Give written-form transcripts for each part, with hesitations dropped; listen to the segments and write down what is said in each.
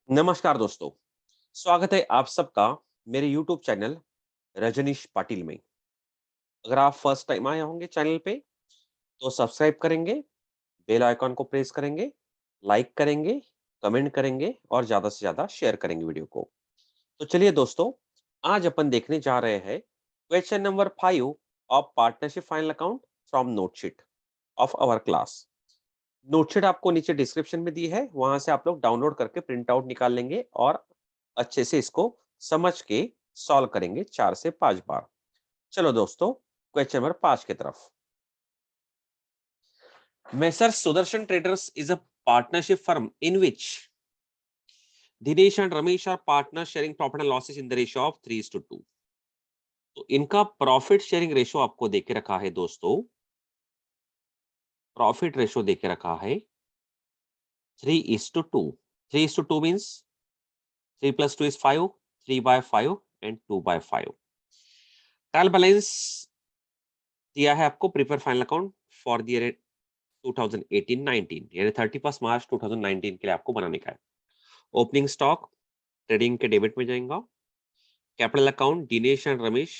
नमस्कार दोस्तों, स्वागत है आप सबका मेरे YouTube चैनल रजनीश पाटिल में। अगर आप फर्स्ट टाइम आए होंगे चैनल पे तो सब्सक्राइब करेंगे, बेल आइकॉन को प्रेस करेंगे, लाइक करेंगे, कमेंट करेंगे और ज़्यादा से ज़्यादा शेयर करेंगे वीडियो को। तो चलिए दोस्तों, आज अपन देखने जा रहे हैं question number 5 of partnership final account from note sheet of our class. Note sheet आपको नीचे डिस्क्रिप्शन में दी है, वहां से आप लोग डाउनलोड करके प्रिंट आउट निकाल लेंगे और अच्छे से इसको समझ के सॉल्व करेंगे 4 से 5 बार। चलो दोस्तों, क्वेश्चन नंबर 5 की तरफ। Messrs Sudarshan traders is a partnership firm in which Dinesh and Ramesh are partner sharing profit and losses in the ratio of 3:2। तो इनका प्रॉफिट शेयरिंग रेशियो आपको देके रखा है दोस्तों, प्रॉफिट रेशियो देके रखा है 3:2। 3:2 means 3 + 2 is 5, 3/5 and 2/5। Trial balance दिया है आपको, prepare final account for the year 2018-19, यानी 31 मार्च 2019 के लिए आपको बनाने का है। ओपनिंग स्टॉक ट्रेडिंग के डेबिट में जाएगा। Capital account Dinesh and Ramesh,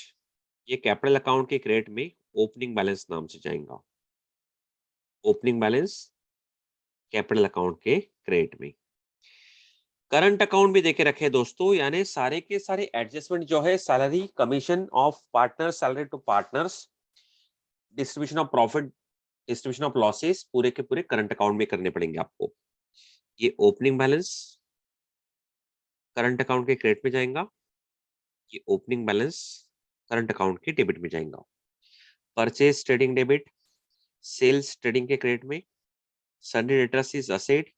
ये कैपिटल अकाउंट के क्रेडिट में ओपनिंग बैलेंस नाम से जाएगा। ओपनिंग बैलेंस कैपिटल अकाउंट के क्रेडिट में। करंट अकाउंट भी देके रखे दोस्तों, यानी सारे के सारे एडजस्टमेंट जो है salary, commission of partner, salary to partners, distribution of profit, distribution of losses, पूरे के पूरे करंट अकाउंट में करने पड़ेंगे आपको। ये ओपनिंग बैलेंस करंट अकाउंट के क्रेडिट में जाएगा, ये ओपनिंग बैलेंस करंट अकाउंट के डेबिट में जाएगा। Purchase trading debit, sales trading के क्रेडिट में। Sundry debtors is asset,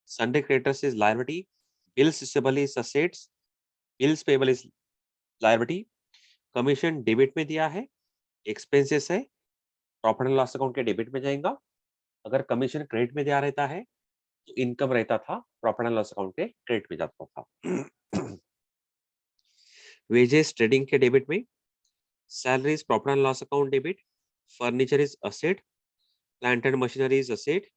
sundry creditors is liability. Bills receivable is assets, bills payable is liability. Commission debit में दिया है, एक्सपेंसेस है, प्रॉफिट एंड लॉस अकाउंट के डेबिट में जाएगा। अगर कमीशन क्रेडिट में दिया रहता है तो इनकम रहता था, प्रॉफिट एंड लॉस अकाउंट के क्रेडिट में जाता था। वेजेस ट्रेडिंग के डेबिट में, salaries profit and loss account debit, furniture is asset, plant and machinery is asset,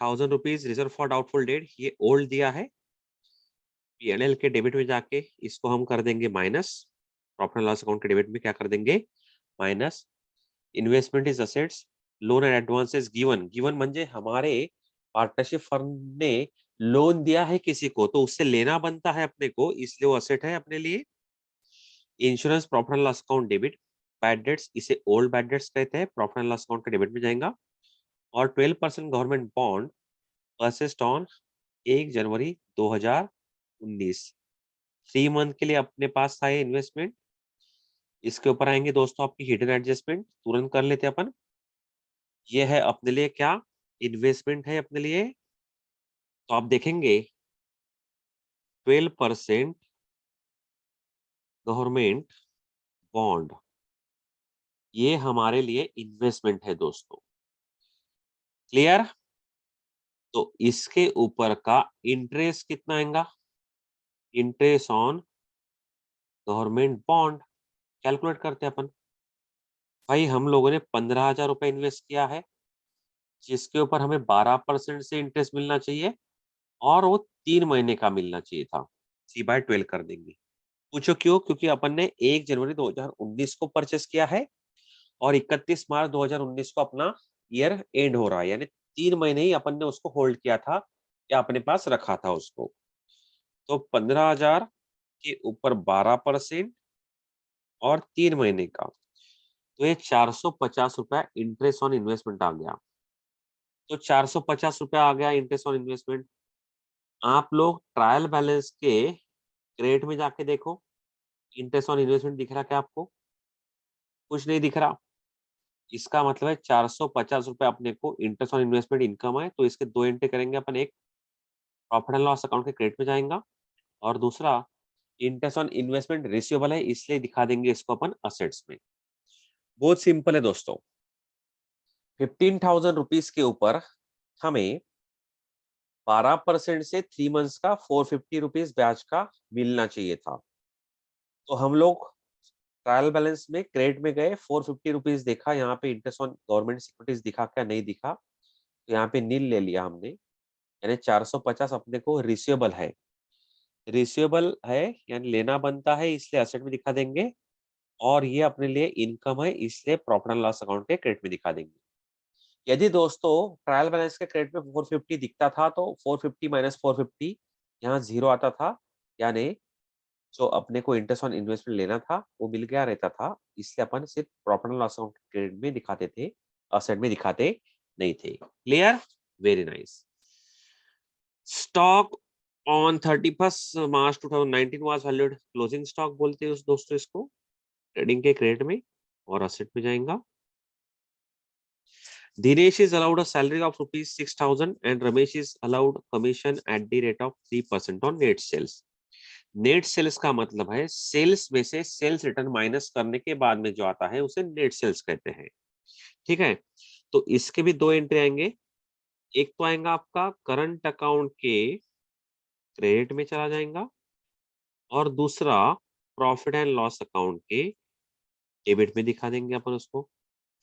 1000 rupees reserve for doubtful debt, ये ओल्ड दिया है। पीएनएल के डेबिट में जाके इसको हम कर देंगे minus, profit and loss account के डेबिट में क्या कर देंगे, minus. Investment is assets, loan and advances given, given म्हणजे हमारे पार्टनरशिप फर्म ने लोन दिया है किसी को तो उससे लेना बनता है अपने को, इसलिए वो असेट है अपने लिए। Insurance profit and loss account debit, bad debts इसे ओल्ड बैड डेट्स कहते हैं, प्रॉफिट एंड लॉस अकाउंट के डेबिट में जाएगा। और 12% government bond purchased on 1 January 2019, 3 month के लिए अपने पास था ये इन्वेस्टमेंट। इसके ऊपर आएंगे दोस्तों आपकी हिडन एडजस्टमेंट, तुरंत कर लेते हैं अपन। ये है अपने लिए क्या, इन्वेस्टमेंट है अपने लिए। तो आप देखेंगे 12% गवर्नमेंट बॉन्ड, ये हमारे लिए इन्वेस्टमेंट है दोस्तों। क्लियर? तो इसके ऊपर का इंटरेस्ट कितना आएगा, interest on government bond, calculate करते हैं अपन। भाई हम लोगों ने 15,000 रुपए इन्वेस्ट किया है, जिसके ऊपर हमें 12% से इंटरेस्ट मिलना चाहिए और वो 3 महीने का मिलना चाहिए था। 3/12 कर देंगे। पूछो क्यों? क्योंकि अपन ने 1 जनवरी 2019 को परचेस किया है और 31 मार्च 2019 को अपना ईयर एंड हो रहा है, यानी 3 महीने ही अपन ने उसको होल्ड किया था या अपने पास रखा था उसको। तो 15,000 के ऊपर 12% और 3 महीने का, तो ये 450 रुपया इंटरेस्ट ऑन इन्वेस्टमेंट आ गया। तो 450 रुपया आ गया इंटरेस्ट ऑन इन्वेस्टमेंट। आप लोग ट्रायल बैलेंस के क्रेडिट में जाके देखो, इंटरेस्ट ऑन इन्वेस्टमेंट दिख रहा क्या आपको? कुछ नहीं दिख रहा। इसका मतलब है 450 रुपए अपने को इंटरेस्ट ऑन इन्वेस्टमेंट इनकम है, तो इसके दो एंट्री करेंगे अपन। एक प्रॉफिट एंड लॉस अकाउंट के क्रेडिट में जाएगा और दूसरा इंटरेस्ट ऑन इन्वेस्टमेंट रिसीवेबल है, इसलिए दिखा देंगे इसको अपन असेट्स में। बहुत सिंपल है दोस्तों। 15,000 रुपीज के ऊपर हमें 12% से 3 मंथ्स का 450 रुपीज ब्याज का मिलना चाहिए था। तो हम लोग ट्रायल बैलेंस में क्रेडिट में गए, 450 रुपीज देखा, यहाँ पे इंटरेस्ट ऑन गवर्नमेंट सिक्योरिटीज दिखा क्या, नहीं दिखा, तो यहाँ पे नील ले लिया हमने। यानी 450 अपने को रिसीवेबल है। रिसीवेबल है यानी लेना बनता है, इसलिए असेट में दिखा देंगे, और ये अपने लिए इनकम है, इसलिए प्रॉफिट एंड लॉस अकाउंट के क्रेडिट में दिखा देंगे। यदि दोस्तों ट्रायल बैलेंस के क्रेडिट में 450 दिखता था तो 450 माइनस 450 यहाँ 0 आता था, यानी जो अपने को इंटरेस्ट ऑन इन्वेस्टमेंट लेना था वो मिल गया रहता था, इसलिए अपन सिर्फ profit and loss account credit में दिखाते थे, असेट में दिखाते नहीं थे। Clear? Very nice. Stock on 31st March 2019 was valued, closing stock बोलते हैं उस दोस्तों इसको, ट्रेडिंग के क्रेडिट में और असेट में जाएगा। Dinesh is allowed a salary of rupees 6,000 and Ramesh is allowed commission at the rate of 3% on net sales. Net sales का मतलब है सेल्स में से सेल्स रिटर्न माइनस करने के बाद में जो आता है उसे नेट सेल्स कहते हैं। ठीक है, तो इसके भी दो एंट्री आएंगे। एक तो आएगा आपका करंट अकाउंट के क्रेडिट में चला जाएगा, और दूसरा प्रॉफिट एंड लॉस अकाउंट के डेबिट में दिखा देंगे अपन उसको,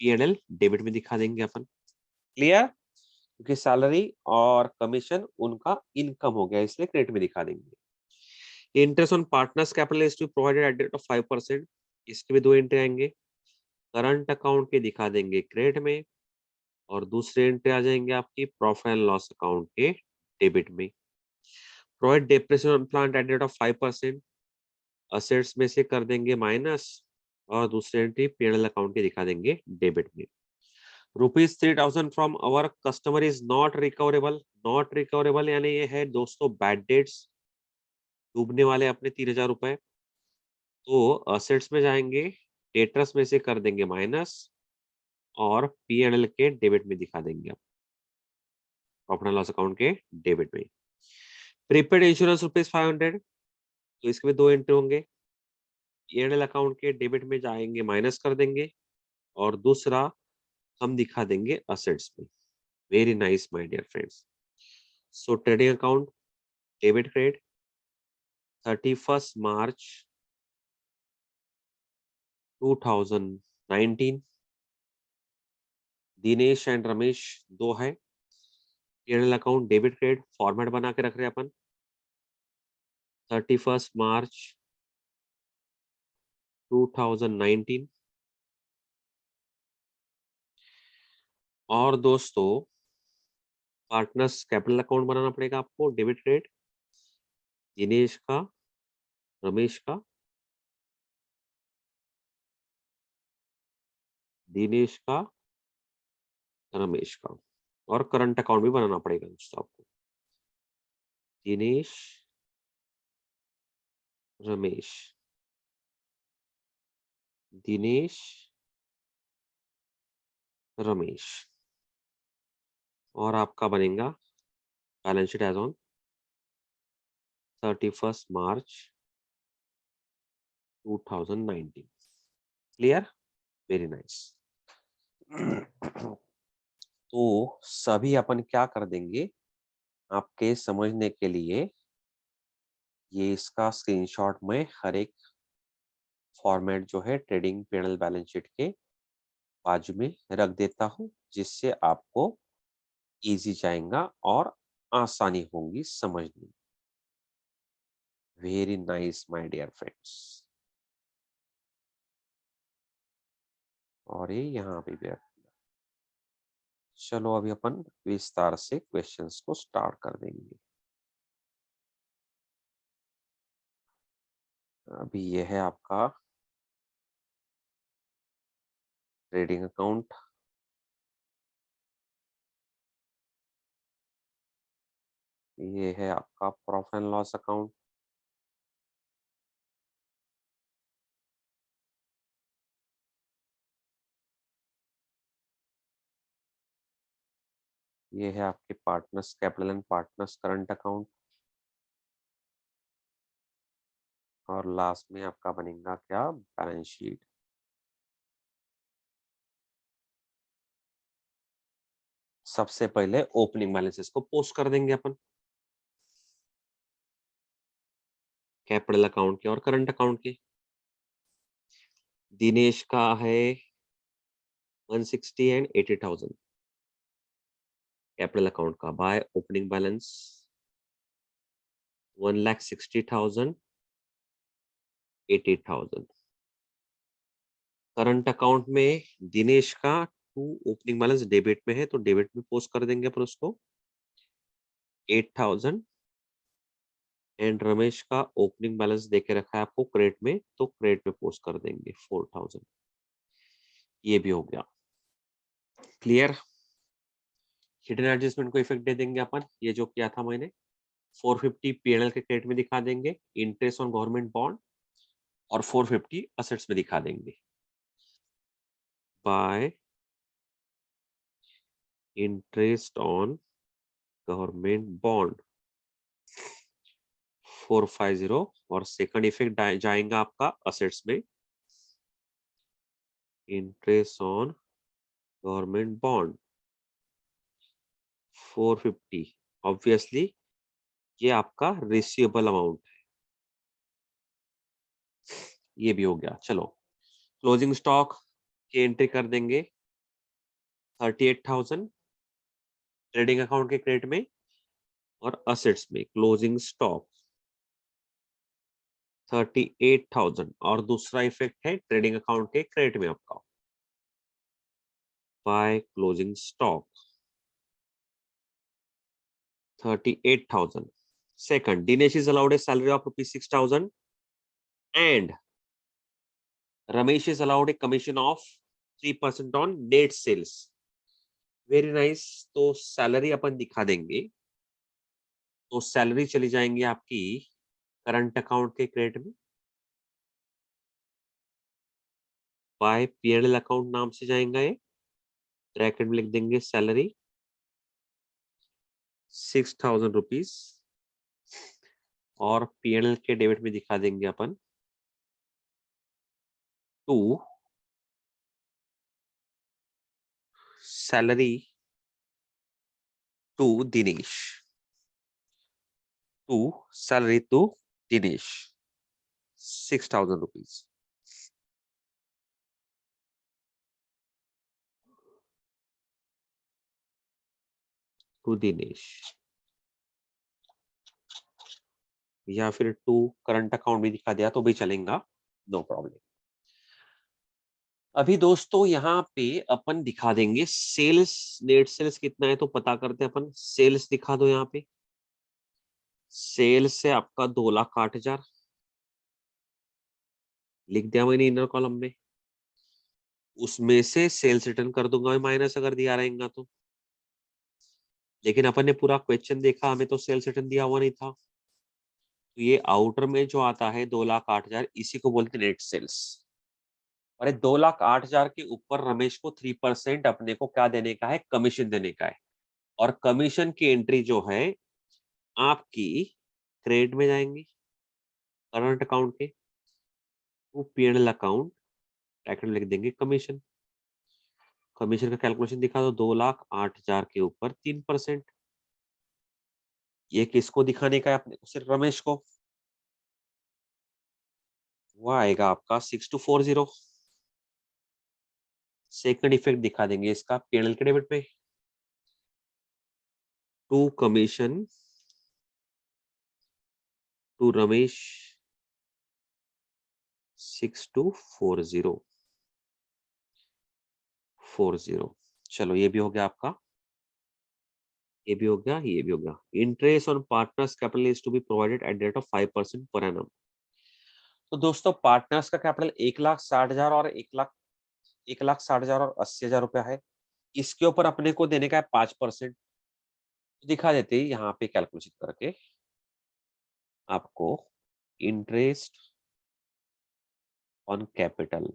P&L डेबिट में दिखा देंगे अपन। क्लियर? क्योंकि सैलरी और कमीशन उनका इनकम हो गया, इसलिए क्रेडिट में दिखा देंगे। Interest on partners capital is to provided at rate of 5%, इसके भी दो एंट्री आएंगे। करंट अकाउंट के दिखा देंगे क्रेडिट में, और दूसरे एंट्री आ जाएंगे आपकी प्रॉफिट एंड लॉस अकाउंट के डेबिट में। Provide depreciation on plant at rate of 5%, assets में से कर देंगे माइनस, और दूसरी एंट्री P&L अकाउंट के दिखा देंगे डेबिट में। Rupees 3,000 from our customer is not recoverable, not recoverable यानी ये है दोस्तों बैड डेट्स, डूबने वाले अपने 3,000 रुपए। तो असेट्स में जाएंगे, डेटर्स में से कर देंगे माइनस, और P&L के डेबिट में दिखा देंगे, प्रॉफिट एंड लॉस अकाउंट के डेबिट में। प्रीपेड इंश्योरेंस रुपीज 500, तो इसके भी दो एंट्री होंगे। P&L अकाउंट के डेबिट में जाएंगे, माइनस कर देंगे, और दूसरा हम दिखा देंगे असेट्स में। Very nice my dear friends. So trading account debit credit 31st March 2019, Dinesh and Ramesh दो है। P&L account debit credit format बना के रख रहे हैं अपन। 31st March 2019, और दोस्तों पार्टनर्स कैपिटल अकाउंट बनाना पड़ेगा आपको, डेबिट क्रेडिट दिनेश का, रमेश का, दिनेश का, रमेश का, और करंट अकाउंट भी बनाना पड़ेगा दोस्तों आपको, दिनेश, रमेश, दिनेश, रमेश, और आपका बनेगा balance sheet as on 31st March 2019। Clear? Very nice. तो सभी अपन क्या कर देंगे आपके समझने के लिए, ये इसका स्क्रीनशॉट में हर एक फॉर्मेट जो है ट्रेडिंग P&L बैलेंस शीट के बाजू में रख देता हूँ, जिससे आपको इजी जाएगा और आसानी होगी समझने में। Very nice my dear friends. और ये यहाँ पे भी रख दिया। चलो अभी अपन विस्तार से क्वेश्चंस को स्टार्ट कर देंगे। अभी ये है आपका ट्रेडिंग अकाउंट, ये है आपका प्रॉफिट एंड लॉस अकाउंट, ये है आपके partners capital and partners current account, और लास्ट में आपका बनेगा क्या, बैलेंस शीट। सबसे पहले ओपनिंग बैलेंसेस को पोस्ट कर देंगे अपन, कैपिटल अकाउंट के और करंट अकाउंट के। दिनेश का है 160 एंड 80,000, कैपिटल अकाउंट का by opening balance 1,60,000, 80,000। Current account में दिनेश का टू ओपनिंग बैलेंस डेबिट में है तो डेबिट में पोस्ट कर देंगे अपन उसको 8,000 एंड रमेश का ओपनिंग बैलेंस देके रखा है आपको क्रेडिट में तो क्रेडिट में पोस्ट कर देंगे 4,000। ये भी हो गया क्लियर। हिडन एडजस्टमेंट को इफेक्ट दे देंगे अपन, ये जो किया था मैंने 450 पीएनएल के क्रेडिट में दिखा देंगे, इंटरेस्ट ऑन गवर्नमेंट बॉन्ड और 450 असेट्स में दिखा देंगे bye interest on government bond 450 और सेकंड इफेक्ट जाएगा आपका असेट्स में interest on government bond 450। Obviously ये आपका रिसीवेबल अमाउंट है, ये भी हो गया। चलो क्लोजिंग स्टॉक की एंट्री कर देंगे 38,000 ट्रेडिंग अकाउंट के क्रेडिट में और असेट्स में क्लोजिंग स्टॉक 38,000 और दूसरा इफेक्ट है ट्रेडिंग अकाउंट के क्रेडिट में आपका by closing stock 38,000। Second, Dinesh is allowed a salary of rupees 6,000 and Ramesh is allowed a commission of 3% on net sales. Very nice। तो सैलरी अपन दिखा देंगे तो सैलरी चली जाएंगी आपकी करंट अकाउंट के क्रेडिट में बाय पीएनएल अकाउंट नाम से जाएगा ये, ब्रैकेट में लिख देंगे सैलरी 6,000 रुपीज और पीएनएल के डेबिट में दिखा देंगे अपन to salary to Dinesh to salary to Dinesh 6,000 rupees to Dinesh या फिर टू करंट अकाउंट भी दिखा दिया तो भी चलेगा, नो प्रॉब्लम। अभी दोस्तों यहाँ पे अपन दिखा देंगे सेल्स, नेट सेल्स कितना है तो पता करते हैं अपन। सेल्स दिखा दो यहाँ पे, सेल्स से आपका 2,08,000 लिख दिया मैंने इनर कॉलम में, उसमें से सेल्स रिटर्न कर दूंगा मैं माइनस अगर दिया रहेगा तो। लेकिन अपन ने पूरा क्वेश्चन देखा, हमें तो सेल्स रिटर्न दिया हुआ नहीं था, तो ये आउटर में जो आता है 2,08,000 इसी को बोलते हैं नेट सेल्स। अरे 2,08,000 के ऊपर रमेश को 3% अपने को क्या देने का है, कमीशन देने का है। और कमीशन की एंट्री जो है आपकी क्रेडिट में जाएंगी करंट अकाउंट के, वो पीएनएल अकाउंट ब्रैकेट में लिख देंगे कमीशन। कमीशन का कैलकुलेशन दिखा दो 2,08,000 के ऊपर 3%। ये किसको दिखाने का है अपने को, सिर्फ रमेश को। वो आएगा आपका 6240। सेकंड इफेक्ट दिखा देंगे इसका पीएनएल के डेबिट पे टू कमीशन टू रमेश 6240। चलो ये भी हो गया आपका, ये भी हो गया, ये भी हो गया। Interest on partners capital is to be provided at the rate of 5% per annum. तो दोस्तों पार्टनर्स का कैपिटल 1,60,000 और 1,60,000 और 80,000 रुपया है। इसके ऊपर अपने को देने का है 5%। दिखा देते हैं यहाँ पे कैलकुलेशन करके आपको। इंटरेस्ट ऑन कैपिटल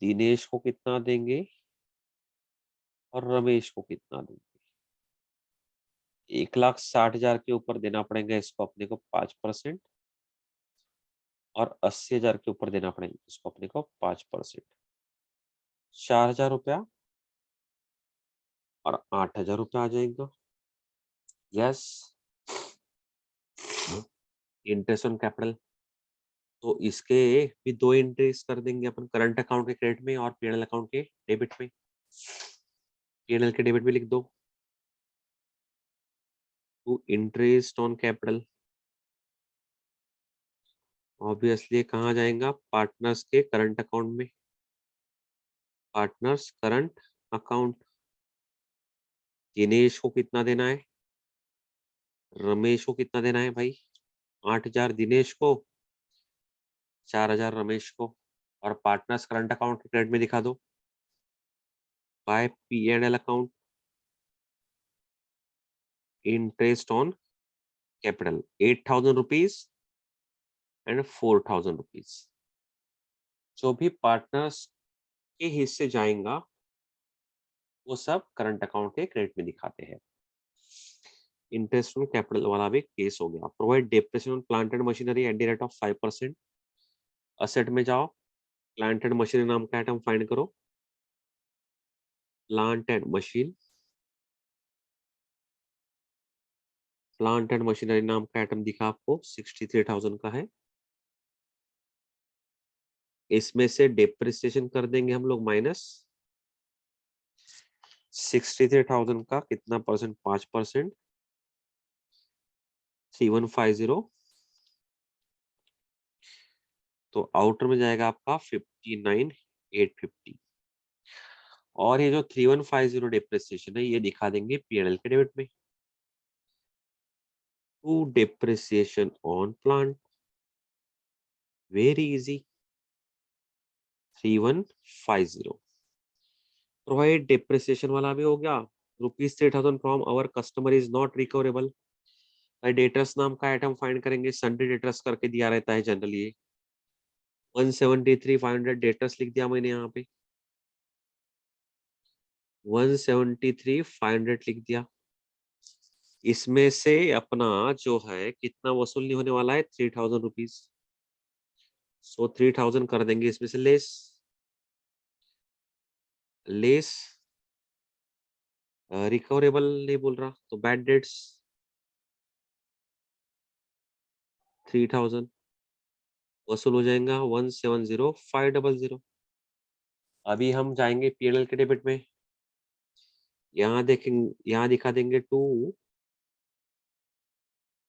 दिनेश को कितना देंगे और रमेश को कितना देंगे। 1,60,000 के ऊपर देना पड़ेगा इसको अपने को 5% और 80,000 के ऊपर देना पड़ेगा इसको अपने को 5%। 4,000 रुपया और 8,000 रुपया आ जाएगा। यस, इंटरेस्ट ऑन कैपिटल तो इसके भी दो एंट्रीज कर देंगे अपन, करंट अकाउंट के क्रेडिट में और पीएनएल अकाउंट के डेबिट में। पीएनएल के डेबिट में लिख दो to interest on capital, obviously कहाँ जाएगा, पार्टनर्स के करंट अकाउंट में, पार्टनर्स करंट अकाउंट। दिनेश को कितना देना है, रमेश को कितना देना है भाई, 8,000 दिनेश को, 4,000 रमेश को, और पार्टनर्स करंट अकाउंट के क्रेडिट में दिखा दो by P and L account, interest on capital 8,000 rupees and 4,000 rupees. जो भी पार्टनर्स के हिस्से जाएगा वो सब करंट अकाउंट के क्रेडिट में दिखाते हैं। इंटरेस्ट ऑन कैपिटल वाला भी केस हो गया। Provide depreciation on plant and machinery at the rate of 5%। Asset में जाओ, प्लांट एंड मशीनरी नाम का आइटम फाइंड करो, plant and machine, plant and machinery नाम का आइटम दिखा आपको 63,000 का है। इसमें से डेप्रिसिएशन कर देंगे हम लोग माइनस, 63,000 का कितना परसेंट, 5%, 3150, तो आउटर में जाएगा आपका 59,850। और ये जो 3150 डेप्रिसिएशन है ये दिखा देंगे पीएनएल के डेबिट में। To depreciation on plant, very easy, 3150। Provide depreciation वाला भी हो गया। ₹3,000 from our customer is not recoverable. Debtors नाम का आइटम फाइंड करेंगे, सन्डे डेटर्स करके दिया रहता है जनरली। 173,500 डेटर्स लिख दिया मैंने यहाँ पे, 173,500 लिख दिया। इसमें से अपना जो है कितना वसूल नहीं होने वाला है, 3,000 रुपीज। सो 3,000 कर देंगे इसमें से लेस, लेस रिकवरेबल नहीं बोल रहा तो बैड डेट्स 3,000 वसूल हो जाएगा 170,500। अभी हम जाएंगे पीएनएल के डेबिट में, यहाँ देखेंगे, यहाँ दिखा देंगे टू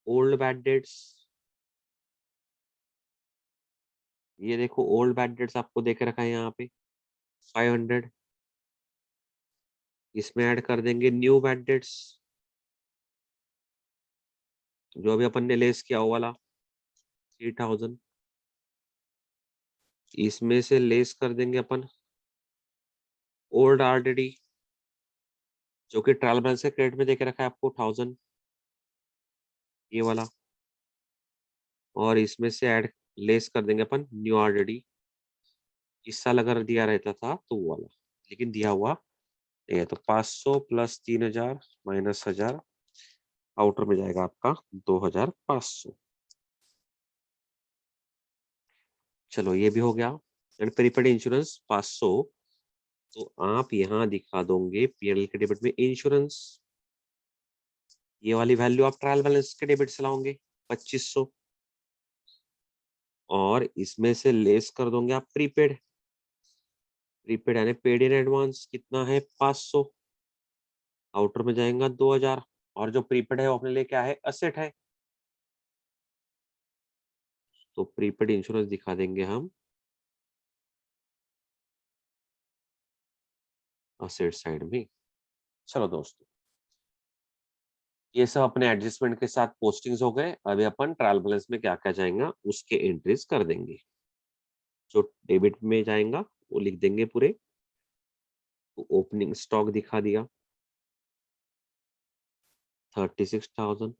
ओल्ड बैड डेट्स। ये देखो ओल्ड बैड डेट्स आपको देख रखा है यहाँ पे 500। इसमें ऐड कर देंगे न्यू बैड डेट्स, जो अभी अपन ने लेस किया वो वाला 3,000। इसमें से लेस कर देंगे अपन ओल्ड आरडीडी, जो कि ट्रायल बैलेंस के क्रेडिट में देके रखा है आपको 1,000, ये वाला। और इसमें से ऐड लेस कर देंगे अपन न्यू आरडीडी। इस साल अगर दिया रहता था तो वो वाला, लेकिन दिया हुआ नहीं है। तो 500 प्लस 3,000 माइनस 1,000, आउटर में जाएगा आपका 2,500। चलो ये भी हो गया। एंड प्रीपेड इंश्योरेंस 500, तो आप यहाँ दिखा दोगे पीएनएल के डेबिट में इंश्योरेंस। ये वाली वैल्यू आप ट्रायल बैलेंस के डेबिट से लाओगे 2,500, और इसमें से लेस कर दोगे आप प्रीपेड। प्रीपेड यानी पेड इन एडवांस कितना है 500, आउटर में जाएगा 2,000। और जो प्रीपेड है वो अपने लिए क्या है, असेट है, तो प्रीपेड इंश्योरेंस दिखा देंगे हम असेट साइड में। चलो दोस्तों, ये सब अपने एडजस्टमेंट के साथ पोस्टिंग्स हो गए। अभी अपन ट्रायल बैलेंस में क्या क्या जाएगा उसके एंट्रीज कर देंगे। जो डेबिट में जाएगा वो लिख देंगे पूरे। तो ओपनिंग स्टॉक दिखा दिया 36,000।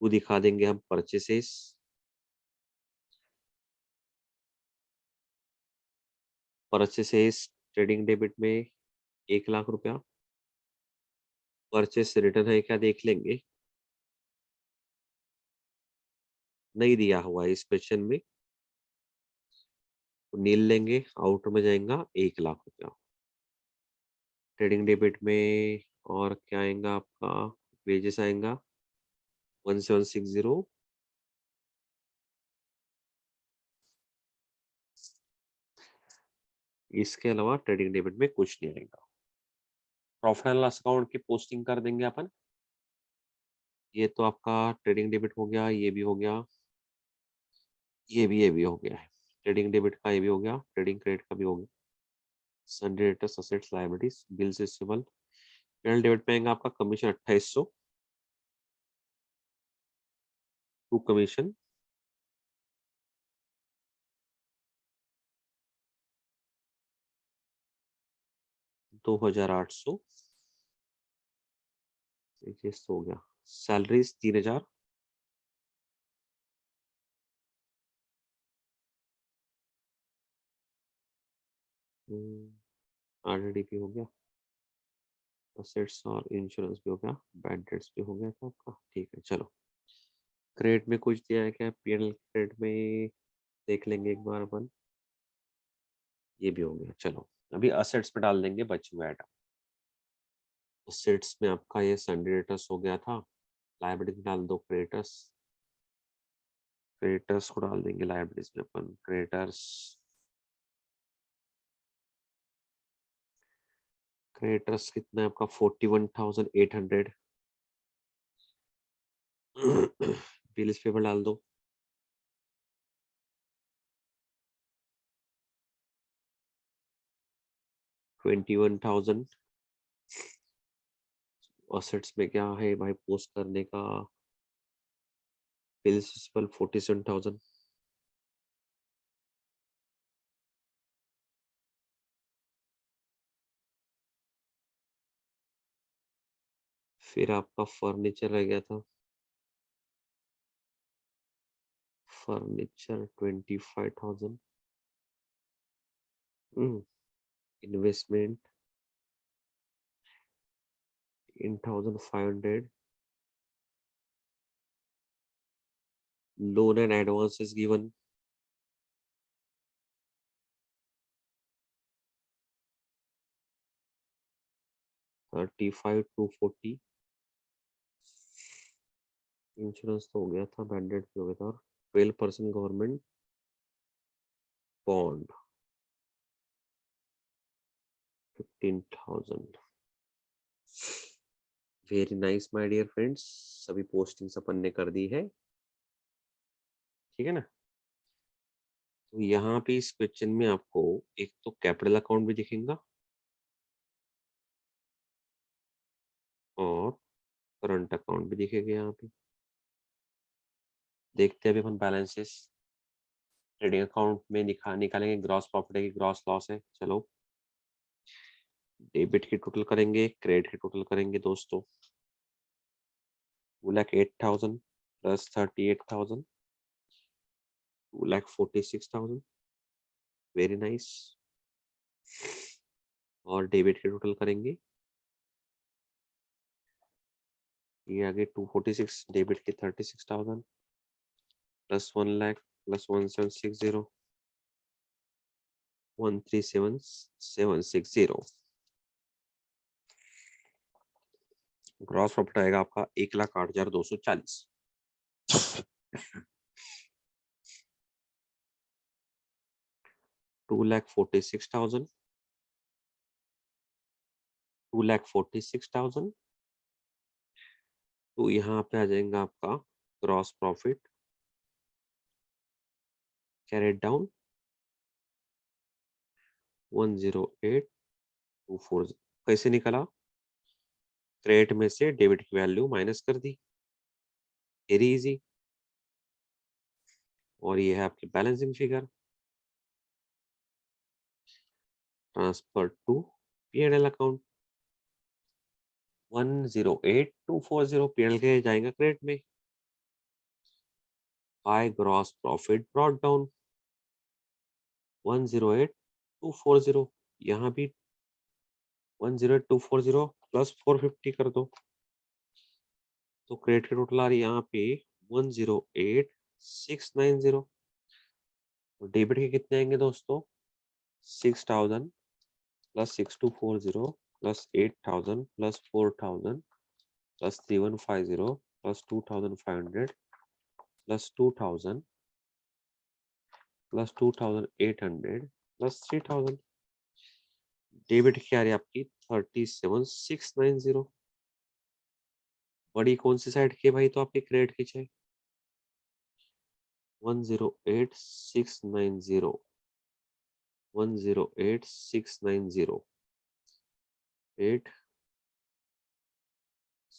वो दिखा देंगे हम परचेसेस, परचेसेस ट्रेडिंग डेबिट में 1,00,000 रुपया। परचेस रिटर्न है क्या देख लेंगे, नहीं दिया हुआ है इस क्वेश्चन में, तो नील लेंगे, आउटर में जाएगा 1,00,000 रुपया। ट्रेडिंग डेबिट में और क्या आएगा आपका, वेजेस आएगा 1,760। इसके अलावा ट्रेडिंग डेबिट में कुछ नहीं आएगा। प्रॉफिट एंड लॉस अकाउंट की पोस्टिंग कर देंगे अपन। ये तो आपका ट्रेडिंग डेबिट हो गया, ये भी हो गया, ये भी हो गया है। ट्रेडिंग डेबिट का ये भी हो गया, ट्रेडिंग क्रेडिट का भी हो गया। Sundry debtors, assets, liabilities, bills receivable. PNL debit पे आएगा आपका कमीशन 2800, टू कमीशन, $2800, ये हो गया। सैलरीज 3000, आरडीपी हो गया, असेट्स और इंश्योरेंस भी हो गया, बैड डेट्स भी हो गया था आपका। ठीक है, चलो क्रेडिट में कुछ दिया है क्या? पीएनएल क्रेडिट में देख लेंगे एक बार अपन। ये भी हो गया, चलो अभी असेट्स पे डाल देंगे बचे हुए आइटम। असेट्स में आपका ये सन्डे डेटर्स हो गया था, लायबिलिटी में डाल दो क्रेडिटर्स, क्रेडिटर्स को डाल देंगे लायबिलिटीज में अपन। क्रेडिटर्स, क्रेडिटर्स कितना है आपका? 41,800। बिल्स पेपर डाल दो, 21,000। असेट्स में क्या है भाई पोस्ट करने का? बिल्स 47,000। फिर आपका फर्नीचर रह गया था, furniture 25,000। Investment 10,500। Loan and advances given 35,240। Insurance तो हो गया था, बैंडेड भी हो गया था, और 12% government bond 15,000। Very nice my dear friends, सभी पोस्टिंग्स अपन ने कर दी है, ठीक है ना। तो यहाँ पे इस क्वेश्चन में आपको एक तो कैपिटल अकाउंट भी दिखेगा और करंट अकाउंट भी दिखेगा। यहाँ पे देखते हैं अभी अपन बैलेंसेस। ट्रेडिंग अकाउंट में निकालेंगे ग्रॉस प्रॉफिट है कि ग्रॉस लॉस है। चलो डेबिट की टोटल करेंगे, क्रेडिट की टोटल करेंगे दोस्तों। 2,08,000 प्लस 38,000, 2,46,000। Very nice. और डेबिट की टोटल करेंगे, ये आगे 246, डेबिट की 36,000 प्लस 1,00,000 प्लस 1,760, 1,37,760। ग्रॉस प्रॉफिट आएगा आपका 1,08,240। 2,46,000, 2,46,000। तो यहाँ पे आ जाएगा आपका ग्रॉस प्रॉफिट कैरेट डाउन 108,240। कैसे निकला? क्रेडिट में से डेबिट की वैल्यू माइनस कर दी, वेरी इजी। और ये है आपकी balancing figure, transfer to PNL account 108,240। PNL के जाएगा क्रेडिट में। By gross profit brought down 108,240। यहाँ भी 108,240 प्लस 450 कर दो, तो क्रेडिट की टोटल आ रही है यहाँ पे 108,690। और डेबिट के कितने आएंगे दोस्तों? 6,000 plus 6,240 plus 8,000 plus 4,000 plus 3,150 plus 2,500 plus 2,000 plus 2,800 plus 3,000। Debit की आ रही है आपकी 37,690। बड़ी कौन सी साइड की है भाई, तो आपकी क्रेडिट की चाहिए 108690 108690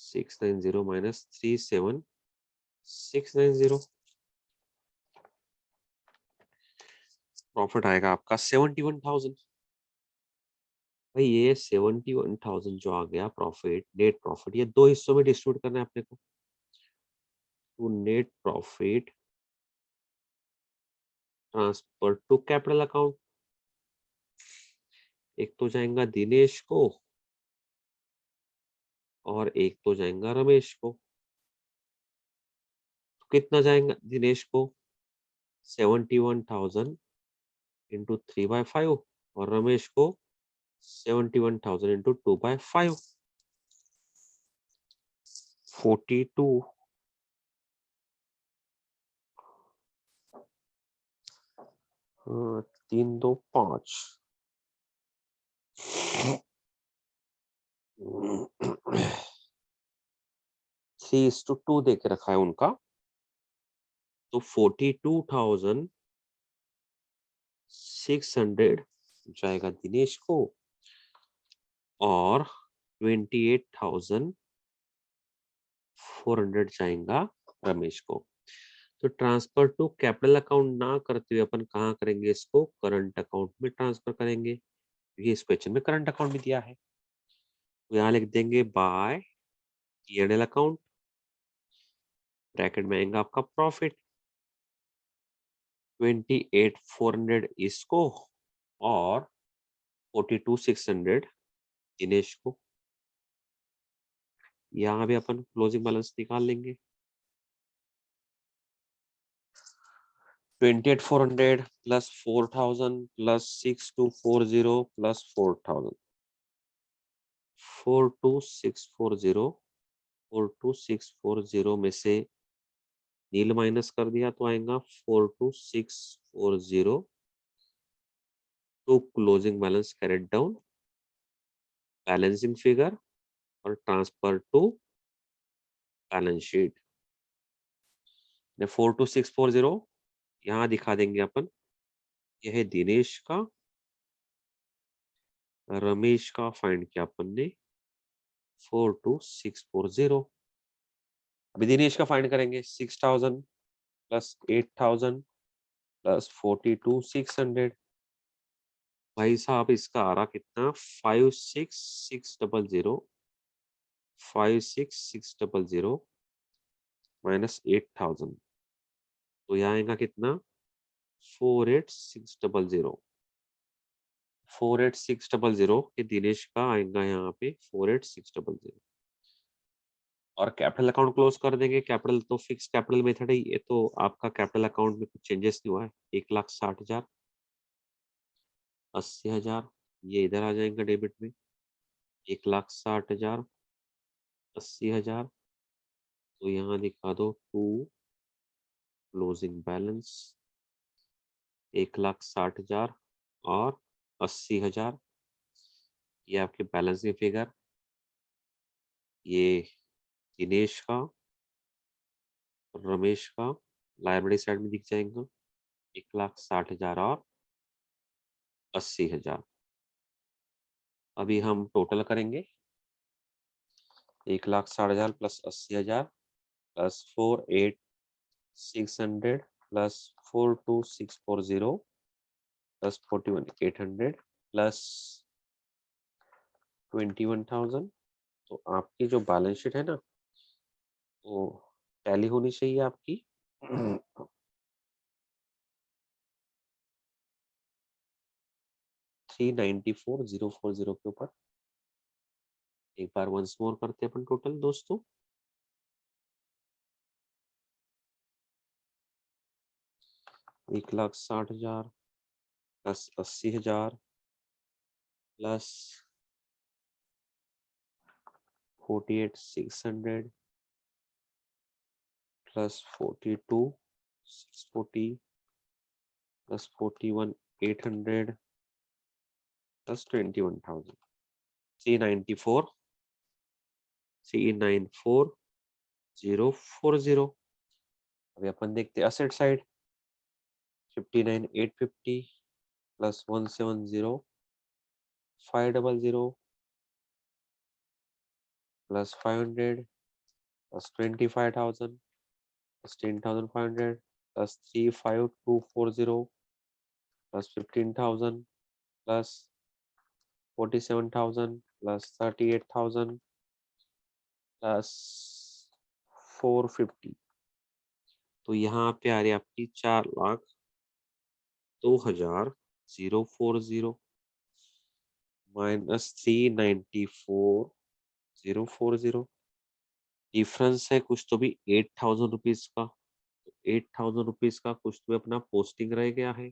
8690 माइनस 37690 प्रॉफिट आएगा आपका 71,000। भाई ये 71,000 जो आ गया प्रॉफिट, नेट प्रॉफिट, ये दो हिस्सों में डिस्ट्रीब्यूट करना है अपने को। तो net profit transfer to capital account, एक तो जाएगा दिनेश को और एक तो जाएगा रमेश को। तो कितना जाएगा दिनेश को 71,000 इंटू 3/5 और रमेश को 71,000 इंटू 2/5 42 3 2 5 3:2 दे के रखा है उनका। तो 42,600 जाएगा दिनेश को और 28,400 जाएगा रमेश को। तो ट्रांसफर टू कैपिटल अकाउंट ना करते हुए अपन कहाँ करेंगे, इसको करंट अकाउंट में ट्रांसफर करेंगे। ये इस क्वेश्चन में करंट अकाउंट भी दिया है, तो यहाँ लिख देंगे बाय P&L अकाउंट, ब्रैकेट में आएगा आपका प्रॉफिट 28,400 इसको और 42,600 दिनेश को। यहाँ भी अपन क्लोजिंग बैलेंस निकाल लेंगे 28,400 प्लस 4,000 प्लस 6,240 प्लस 4,000 42640 में से नील माइनस कर दिया तो आएगा 42640 to closing balance carried down balancing figure और ट्रांसफर टू बैलेंस शीट। 42640 यहाँ दिखा देंगे अपन, यह है दिनेश का, रमेश का फाइंड किया अपन ने 42640। अभी दिनेश का फाइंड करेंगे 6,000 प्लस 8,000 प्लस 42,600। भाई साहब इसका आ रहा कितना 56600 56600 माइनस 8,000, तो यहाँ आएगा कितना 48600 48600 के दिनेश का आएगा यहाँ पे 48600 और कैपिटल अकाउंट क्लोज कर देंगे। कैपिटल तो फिक्स कैपिटल मेथड है, ये तो आपका कैपिटल अकाउंट में कुछ चेंजेस नहीं हुआ है। 1,60,000 80,000 ये इधर आ जाएगा डेबिट में 1,60,000 80,000, तो यहाँ दिखा दो टू क्लोजिंग बैलेंस 1,60,000 और 80,000, ये आपके बैलेंसिंग फिगर। ये दिनेश का रमेश का लाइब्रेरी साइड में दिख जाएगा 1,60,000 और 80,000। अभी हम टोटल करेंगे 1,60,000 plus 80,000 plus 4,8,600 plus 4,2,640 plus 41,800 plus 21,000। तो आपकी जो बैलेंस शीट है ना वो टैली होनी चाहिए आपकी 394,040 के ऊपर। एक बार वंस मोर करते हैं अपन टोटल दोस्तों, 1,60,000 plus 80,000 plus 48,600 plus 42,640 plus 41,800 plus 21,000 394 040। अभी अपन देखते हैं asset side, 59,850 plus 170 500 plus 500 plus 25,000 plus 10,500 plus 35240 plus 15,000 plus 47,000 plus 38,000 plus 450। तो यहाँ पे आ रही है आपकी 4,02,040 माइनस 394,040। डिफरेंस है कुछ तो भी 8,000 रुपीज का। 8,000 रुपीज का कुछ तो भी अपना पोस्टिंग रह गया है।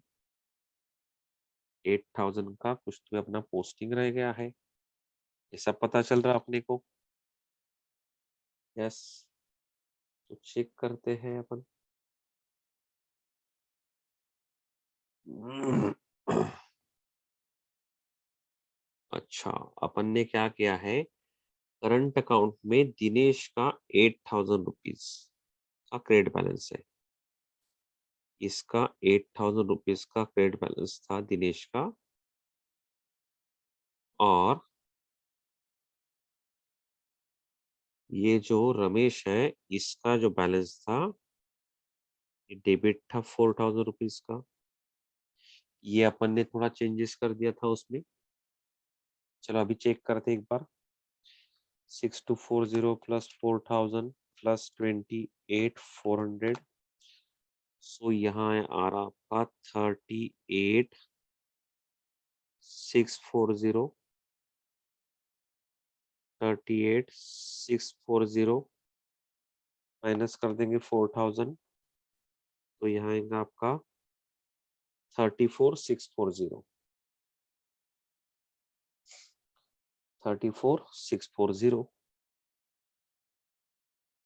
8,000 का कुछ तो भी अपना पोस्टिंग रह गया है। ये सब पता चल रहा अपने को। यस, तो चेक करते हैं अपन। अच्छा, अपन ने क्या किया है, करंट अकाउंट में दिनेश का 8,000 रुपीज का क्रेडिट बैलेंस है। इसका 8,000 रुपीज का क्रेडिट बैलेंस था दिनेश का, और ये जो रमेश है इसका जो बैलेंस था, ये डेबिट था 4,000 रुपीज का। ये अपन ने थोड़ा चेंजेस कर दिया था उसमें। चलो अभी चेक करते हैं एक बार। 6240 प्लस 4,000 प्लस 28,400। सो यहाँ आ रहा आपका 38,640। 38,640 माइनस कर देंगे 4,000, तो यहाँ आएगा आपका 34,640। 34,640।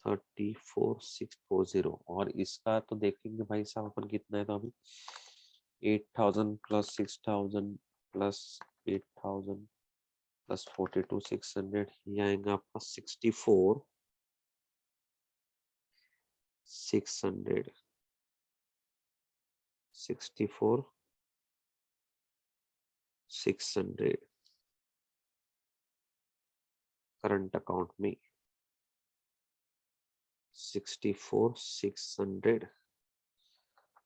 34,640 और इसका तो देखेंगे भाई साहब अपन कितना है। तो अभी 8,000 प्लस 6,000 प्लस 8,000 प्लस 42,600, ये आएगा आपका 64,600। 64,600 करंट अकाउंट में। 64,600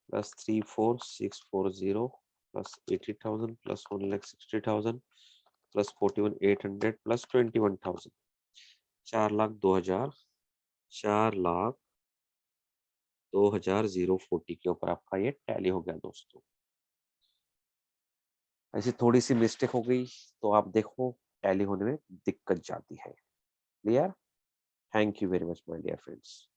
plus 34,640 plus 80,000 plus 1,60,000 plus 41,800 plus 21,000। 4,02,000। 4,02,040 के ऊपर आपका ये टैली हो गया दोस्तों। ऐसी थोड़ी सी मिस्टेक हो गई तो आप देखो टैली होने में दिक्कत जाती है। Clear? Thank you very much my dear friends.